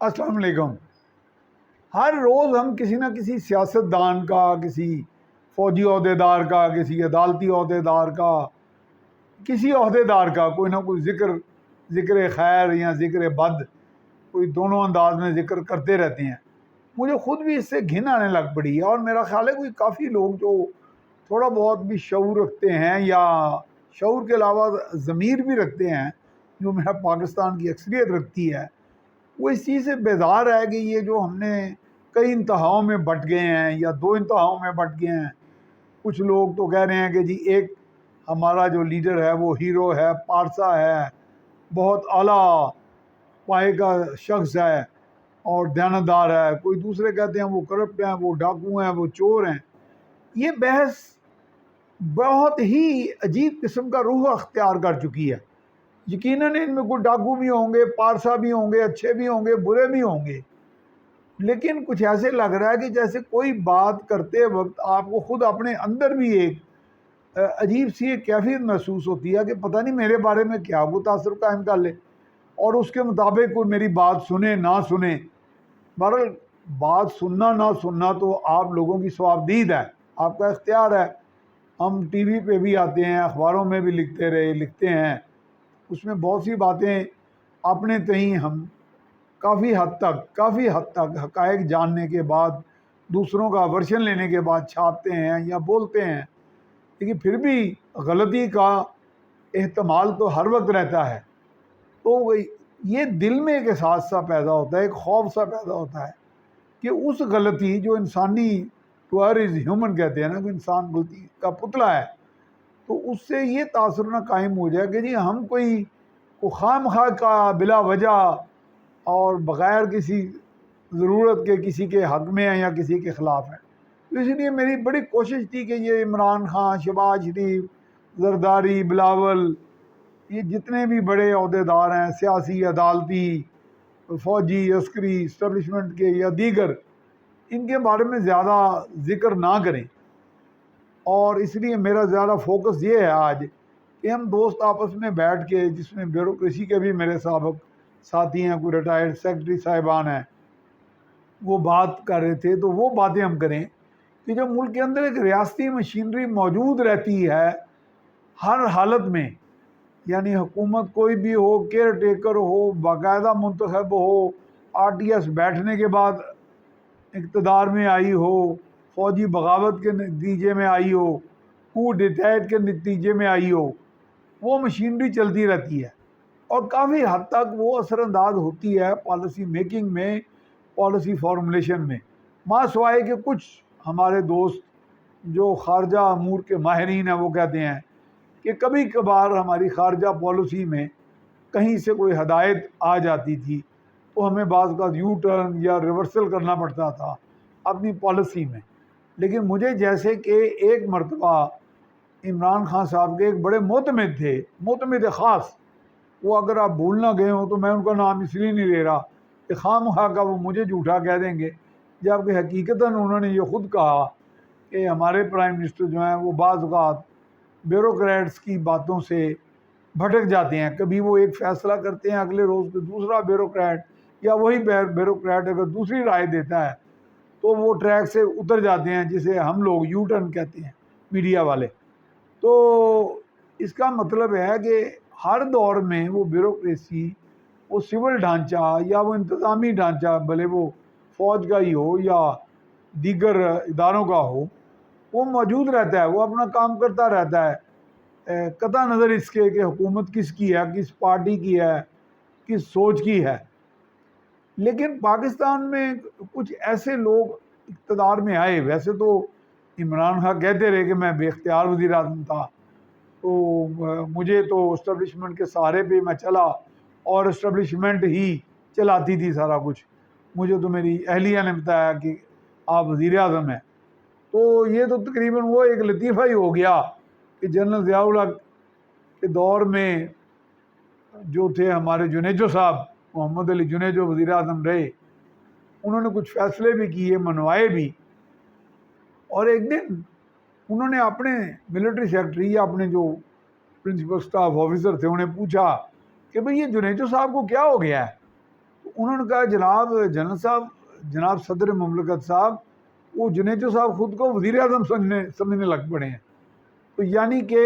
السلام علیکم۔ ہر روز ہم کسی نہ کسی سیاستدان کا، کسی فوجی عہدیدار کا، کسی عدالتی عہدیدار کا، کسی عہدیدار کا کوئی نہ کوئی ذکر خیر یا ذکر بد، کوئی دونوں انداز میں ذکر کرتے رہتے ہیں۔ مجھے خود بھی اس سے گھن آنے لگ پڑی ہے، اور میرا خیال ہے کوئی کافی لوگ جو تھوڑا بہت بھی شعور رکھتے ہیں، یا شعور کے علاوہ ضمیر بھی رکھتے ہیں، جو میرا پاکستان کی اکثریت رکھتی ہے، وہ اس چیز سے بیزار ہے کہ یہ جو ہم نے کئی انتہاؤں میں بٹ گئے ہیں یا دو انتہاؤں میں بٹ گئے ہیں۔ کچھ لوگ تو کہہ رہے ہیں کہ جی ایک ہمارا جو لیڈر ہے وہ ہیرو ہے، پارسا ہے، بہت اعلیٰ پائے کا شخص ہے اور دیانتدار ہے۔ کوئی دوسرے کہتے ہیں وہ کرپٹ ہیں، وہ ڈاکو ہیں، وہ چور ہیں۔ یہ بحث بہت ہی عجیب قسم کا روح اختیار کر چکی ہے۔ یقیناً ان میں کوئی ڈاکو بھی ہوں گے، پارسا بھی ہوں گے، اچھے بھی ہوں گے، برے بھی ہوں گے، لیکن کچھ ایسے لگ رہا ہے کہ جیسے کوئی بات کرتے وقت آپ کو خود اپنے اندر بھی ایک عجیب سی ایک کیفیت محسوس ہوتی ہے کہ پتہ نہیں میرے بارے میں کیا وہ تاثر قائم کر لے، اور اس کے مطابق کوئی میری بات سنے نہ سنے۔ بہرحال بات سننا نہ سننا تو آپ لوگوں کی ثوابدید ہے، آپ کا اختیار ہے۔ ہم ٹی وی پہ بھی آتے ہیں، اخباروں میں بھی لکھتے ہیں، اس میں بہت سی باتیں اپنے تئیں ہم کافی حد تک حقائق جاننے کے بعد، دوسروں کا ورشن لینے کے بعد چھاپتے ہیں یا بولتے ہیں، لیکن پھر بھی غلطی کا احتمال تو ہر وقت رہتا ہے۔ تو یہ دل میں ایک احساس سا پیدا ہوتا ہے، ایک خوف سا پیدا ہوتا ہے کہ اس غلطی جو انسانی ٹو ار از ہیومن کہتے ہیں نا، کہ انسان غلطی کا پتلا ہے، تو اس سے یہ تاثر نہ قائم ہو جائے کہ جی ہم کوئی خواہ مخواہ کا بلا وجہ اور بغیر کسی ضرورت کے کسی کے حق میں ہیں یا کسی کے خلاف ہیں۔ تو اس لیے میری بڑی کوشش تھی کہ یہ عمران خان، شہباز شریف، زرداری، بلاول، یہ جتنے بھی بڑے عہدیدار ہیں، سیاسی، عدالتی، فوجی، عسکری اسٹیبلشمنٹ کے یا دیگر، ان کے بارے میں زیادہ ذکر نہ کریں۔ اور اس لیے میرا زیادہ فوکس یہ ہے آج کہ ہم دوست آپس میں بیٹھ کے، جس میں بیوروکریسی کے بھی میرے سابق ساتھی ہیں، کوئی ریٹائرڈ سیکرٹری صاحبان ہیں، وہ بات کر رہے تھے، تو وہ باتیں ہم کریں کہ جو ملک کے اندر ایک ریاستی مشینری موجود رہتی ہے ہر حالت میں، یعنی حکومت کوئی بھی ہو، کیئر ٹیکر ہو، باقاعدہ منتخب ہو، آر ٹی ایس بیٹھنے کے بعد اقتدار میں آئی ہو، فوجی بغاوت کے نتیجے میں آئی ہو، کو ڈیٹیٹ کے نتیجے میں آئی ہو، وہ مشینری چلتی رہتی ہے اور کافی حد تک وہ اثر انداز ہوتی ہے پالیسی میکنگ میں، پالیسی فارمولیشن میں، ماں سوائے کہ کچھ ہمارے دوست جو خارجہ امور کے ماہرین ہیں وہ کہتے ہیں کہ کبھی کبھار ہماری خارجہ پالیسی میں کہیں سے کوئی ہدایت آ جاتی تھی تو ہمیں بعض کا یو ٹرن یا ریورسل کرنا پڑتا تھا اپنی پالیسی میں۔ لیکن مجھے جیسے کہ ایک مرتبہ عمران خان صاحب کے ایک بڑے معتمد تھے، معتمد خاص، وہ اگر آپ بھول نہ گئے ہوں تو میں ان کا نام اس لیے نہیں لے رہا کہ خواہ مخواہ کا وہ مجھے جھوٹا کہہ دیں گے، جبکہ حقیقتاً انہوں نے یہ خود کہا کہ ہمارے پرائم منسٹر جو ہیں وہ بعض اوقات بیوروکریٹس کی باتوں سے بھٹک جاتے ہیں۔ کبھی وہ ایک فیصلہ کرتے ہیں، اگلے روز پہ دوسرا بیوروکریٹ یا وہی بیوروکریٹ اگر دوسری رائے دیتا ہے تو وہ ٹریک سے اتر جاتے ہیں، جسے ہم لوگ یو ٹرن کہتے ہیں، میڈیا والے۔ تو اس کا مطلب ہے کہ ہر دور میں وہ بیوروکریسی، وہ سول ڈھانچہ یا وہ انتظامی ڈھانچہ، بھلے وہ فوج کا ہی ہو یا دیگر اداروں کا ہو، وہ موجود رہتا ہے، وہ اپنا کام کرتا رہتا ہے، قطع نظر اس کے کہ حکومت کس کی ہے، کس پارٹی کی ہے، کس سوچ کی ہے۔ لیکن پاکستان میں کچھ ایسے لوگ اقتدار میں آئے، ویسے تو عمران خان کہتے رہے کہ میں بے اختیار وزیر اعظم تھا، تو مجھے تو اسٹیبلشمنٹ کے سہارے پہ میں چلا اور اسٹیبلشمنٹ ہی چلاتی تھی سارا کچھ، مجھے تو میری اہلیہ نے بتایا کہ آپ وزیر اعظم ہیں۔ تو یہ تو تقریباً وہ ایک لطیفہ ہی ہو گیا کہ جنرل ضیاء الحق کے دور میں جو تھے ہمارے جنیجو صاحب، محمد علی جنیجو وزیر اعظم رہے، انہوں نے کچھ فیصلے بھی کیے، منوائے بھی، اور ایک دن انہوں نے اپنے ملٹری سیکرٹری یا اپنے جو پرنسپل سٹاف آفیسر تھے انہیں پوچھا کہ بھئی یہ جنیجو صاحب کو کیا ہو گیا ہے؟ انہوں نے کہا جناب جنرل صاحب، جناب صدر مملکت صاحب، وہ جنیجو صاحب خود کو وزیر اعظم سمجھنے لگ پڑے ہیں. تو یعنی کہ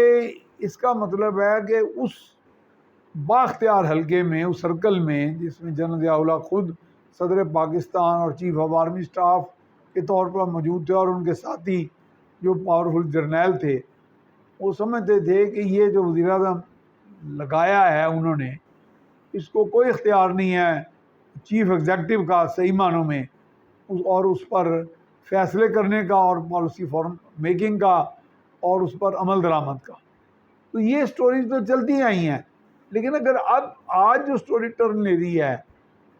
اس کا مطلب ہے کہ اس بااختیار حلقے میں، اس سرکل میں جس میں جنرل ضیاء الحق خود صدر پاکستان اور چیف آف آرمی اسٹاف کے طور پر موجود تھے، اور ان کے ساتھی جو پاورفل جرنیل تھے، وہ سمجھتے تھے کہ یہ جو وزیر اعظم لگایا ہے انہوں نے، اس کو کوئی اختیار نہیں ہے چیف ایگزیکٹو کا صحیح معنوں میں، اور اس پر فیصلے کرنے کا اور پالیسی فارم میکنگ کا اور اس پر عمل درآمد کا. تو یہ سٹوریز تو چلتی آئی ہیں، لیکن اگر اب آج جو سٹوری ٹرن لے رہی ہے،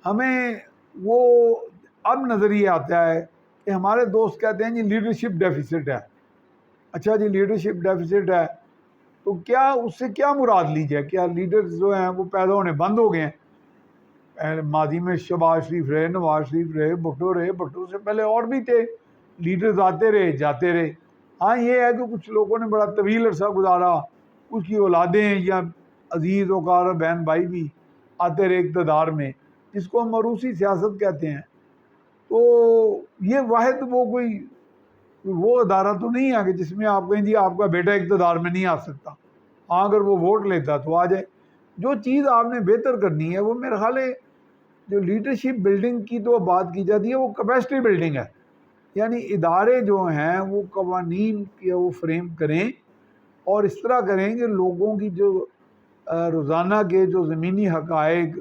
ہمیں وہ اب نظر یہ آتا ہے کہ ہمارے دوست کہتے ہیں جی لیڈرشپ ڈیفیسٹ ہے. اچھا جی لیڈرشپ ڈیفیسٹ ہے تو کیا اس سے کیا مراد لی جائے؟ کیا لیڈرز جو ہیں وہ پیدا ہونے بند ہو گئے ہیں؟ ماضی میں شہباز شریف رہے، نواز شریف رہے، بھٹو سے پہلے اور بھی تھے، لیڈرز آتے رہے جاتے رہے. ہاں یہ ہے کہ کچھ لوگوں نے بڑا طویل عرصہ گزارا، کچھ کی اولادیں یا عزیز وقار بہن بھائی بھی آتے رہے اقتدار میں، جس کو ہم موروثی سیاست کہتے ہیں. تو یہ واحد وہ ادارہ تو نہیں ہے کہ جس میں آپ کہیں جی آپ کا بیٹا اقتدار میں نہیں آ سکتا، ہاں اگر وہ ووٹ لیتا تو آ جائے. جو چیز آپ نے بہتر کرنی ہے وہ میرا خیال ہے جو لیڈرشپ بلڈنگ کی تو بات کی جاتی ہے، وہ کیپیسٹی بلڈنگ ہے. یعنی ادارے جو ہیں وہ قوانین کے وہ فریم کریں اور اس طرح کریں کہ لوگوں کی جو روزانہ کے جو زمینی حقائق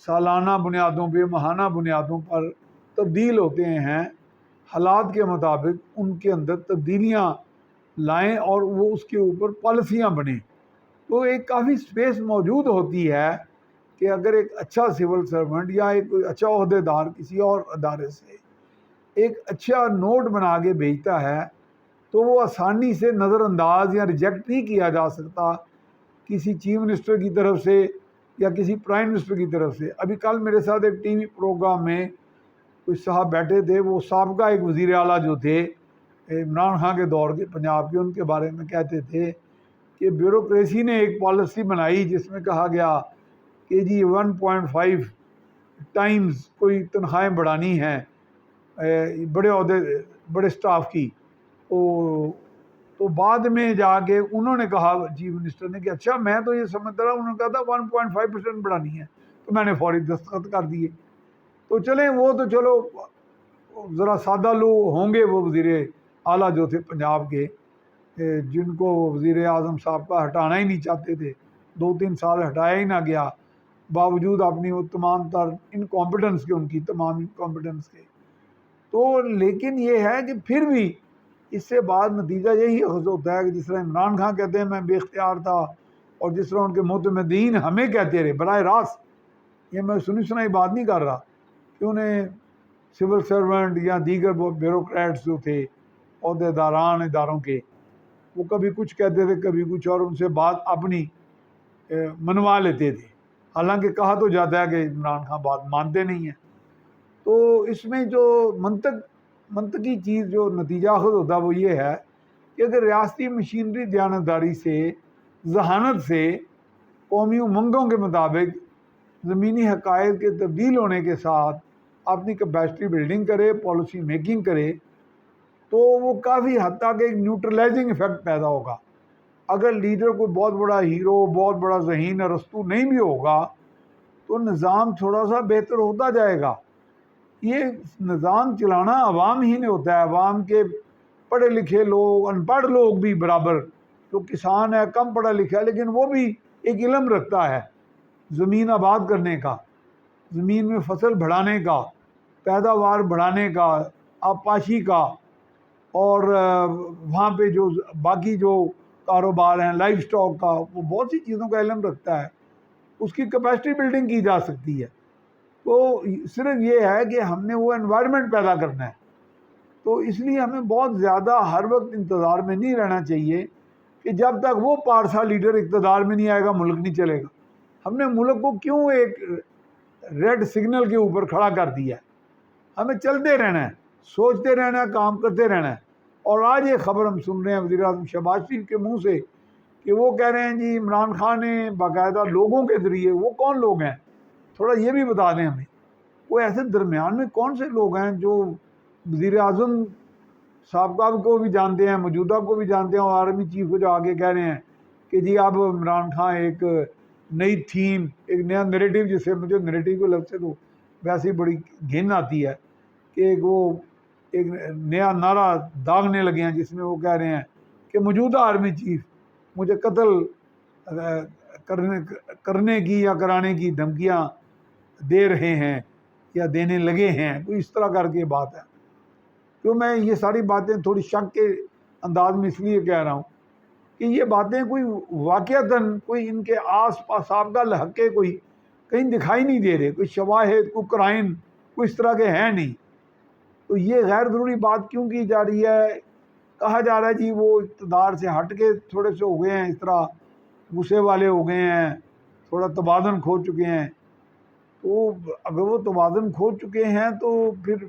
سالانہ بنیادوں پہ، ماہانہ بنیادوں پر تبدیل ہوتے ہیں، حالات کے مطابق ان کے اندر تبدیلیاں لائیں اور وہ اس کے اوپر پالیسیاں بنیں. تو ایک کافی سپیس موجود ہوتی ہے کہ اگر ایک اچھا سول سرونٹ یا ایک اچھا عہدے دار کسی اور ادارے سے ایک اچھا نوٹ بنا کے بھیجتا ہے تو وہ آسانی سے نظر انداز یا ریجیکٹ نہیں کیا جا سکتا کسی چیف منسٹر کی طرف سے یا کسی پرائم منسٹر کی طرف سے. ابھی کل میرے ساتھ ایک ٹی وی پروگرام میں کچھ صاحب بیٹھے تھے، وہ سابقہ ایک وزیر اعلیٰ جو تھے عمران خان کے دور کے پنجاب کے، ان کے بارے میں کہتے تھے کہ بیوروکریسی نے ایک پالیسی بنائی جس میں کہا گیا کہ جی 1.5 ٹائمز کوئی تنخواہیں بڑھانی ہیں بڑے عہدے بڑے سٹاف کی. تو بعد میں جا کے انہوں نے کہا چیف منسٹر نے کہ اچھا میں تو یہ سمجھتا رہا، انہوں نے کہا تھا 1.5% بڑھانی ہے، تو میں نے فوری دستخط کر دیے. تو چلیں وہ تو چلو ذرا سادہ لوگ ہوں گے وہ وزیر اعلیٰ جو تھے پنجاب کے، جن کو وزیر اعظم صاحب کا ہٹانا ہی نہیں چاہتے تھے، 2-3 سال ہٹایا ہی نہ گیا باوجود اپنی وہ تمام تر انکمپیٹنس کے، ان کی تمام انکمپیٹنس کے. تو لیکن یہ ہے کہ پھر بھی اس سے بعد نتیجہ یہی اخذ ہوتا ہے کہ جس طرح عمران خان کہتے ہیں میں بے اختیار تھا، اور جس طرح ان کے معتمدین ہمیں کہتے رہے براہ راست، یہ میں سنائی بات نہیں کر رہا کہ انہیں سول سرونٹ یا دیگر بیوروکریٹس جو تھے عہدے داران اداروں کے، وہ کبھی کچھ کہتے تھے کبھی کچھ، اور ان سے بات اپنی منوا لیتے تھے، حالانکہ کہا تو جاتا ہے کہ عمران خان بات مانتے نہیں ہیں. تو اس میں جو منطقی چیز جو نتیجہ اخذ ہوتا وہ یہ ہے کہ اگر ریاستی مشینری دیانتداری سے، ذہانت سے، قومی امنگوں کے مطابق زمینی حقائق کے تبدیل ہونے کے ساتھ اپنی کیپیسٹی بلڈنگ کرے، پالیسی میکنگ کرے، تو وہ کافی حد تک ایک نیوٹرلائزنگ ایفیکٹ پیدا ہوگا. اگر لیڈر کوئی بہت بڑا ہیرو، بہت بڑا ذہین ارسطو نہیں بھی ہوگا تو نظام تھوڑا سا بہتر ہوتا جائے گا. یہ نظام چلانا عوام ہی نے ہوتا ہے، عوام کے پڑھے لکھے لوگ، ان پڑھ لوگ بھی برابر، جو کسان ہے کم پڑھا لکھا ہے لیکن وہ بھی ایک علم رکھتا ہے زمین آباد کرنے کا، زمین میں فصل بڑھانے کا، پیداوار بڑھانے کا، آبپاشی کا، اور وہاں پہ جو باقی جو کاروبار ہیں لائف سٹاک کا، وہ بہت سی چیزوں کا علم رکھتا ہے، اس کی کیپیسٹی بلڈنگ کی جا سکتی ہے. تو صرف یہ ہے کہ ہم نے وہ انوائرمنٹ پیدا کرنا ہے. تو اس لیے ہمیں بہت زیادہ ہر وقت انتظار میں نہیں رہنا چاہیے کہ جب تک وہ پارسا لیڈر اقتدار میں نہیں آئے گا ملک نہیں چلے گا. ہم نے ملک کو کیوں ایک ریڈ سگنل کے اوپر کھڑا کر دیا ہے؟ ہمیں چلتے رہنا ہے، سوچتے رہنا ہے، کام کرتے رہنا ہے. اور آج یہ خبر ہم سن رہے ہیں وزیر اعظم شہباز شریف کے منہ سے کہ وہ کہہ رہے ہیں جی عمران خان نے باقاعدہ لوگوں کے ذریعے، وہ کون لوگ ہیں تھوڑا یہ بھی بتا دیں ہمیں. وہ ایسے درمیان میں کون سے لوگ ہیں جو وزیر اعظم سابقہ کو بھی جانتے ہیں، موجودہ کو بھی جانتے ہیں، اور آرمی چیف کو جو آگے کہہ رہے ہیں کہ جی اب عمران خان ایک نئی تھیم، ایک نیا نیریٹو، جسے مجھے نیریٹو کے لفظ سے تو ویسے ہی بڑی گھن آتی ہے کہ ایک نیا نعرہ داغنے لگے ہیں جس میں وہ کہہ رہے ہیں کہ موجودہ آرمی چیف مجھے قتل کرنے کی یا کرانے کی دھمکیاں دے رہے ہیں یا دینے لگے ہیں، کوئی اس طرح کر کے بات ہے۔ تو میں یہ ساری باتیں تھوڑی شک کے انداز میں اس لیے کہہ رہا ہوں کہ یہ باتیں کوئی واقعتاً کوئی ان کے آس پاس سابقہ لحقے کوئی کہیں دکھائی نہیں دے رہے، کوئی شواہد، کوئی کرائم کوئی اس طرح کے ہیں نہیں۔ تو یہ غیر ضروری بات کیوں کی جا رہی ہے؟ کہا جا رہا ہے جی وہ اقتدار سے ہٹ کے تھوڑے سے ہو گئے ہیں، اس طرح غصے والے ہو گئے ہیں، تھوڑا توازن کھو چکے ہیں۔ تو اگر وہ توازن کھو چکے ہیں تو پھر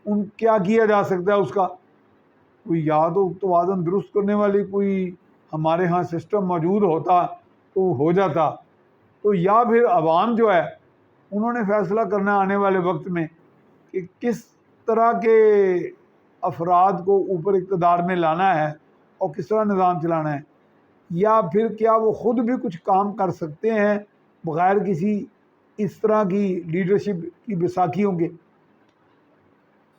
ان کیا کیا جا سکتا ہے اس کا؟ کوئی یا تو توازن درست کرنے والی کوئی ہمارے ہاں سسٹم موجود ہوتا تو ہو جاتا، تو یا پھر عوام جو ہے انہوں نے فیصلہ کرنا آنے والے وقت میں کہ کس طرح کے افراد کو اوپر اقتدار میں لانا ہے اور کس طرح نظام چلانا ہے، یا پھر کیا وہ خود بھی کچھ کام کر سکتے ہیں بغیر کسی اس طرح کی لیڈرشپ کی بیساکھیوں کے۔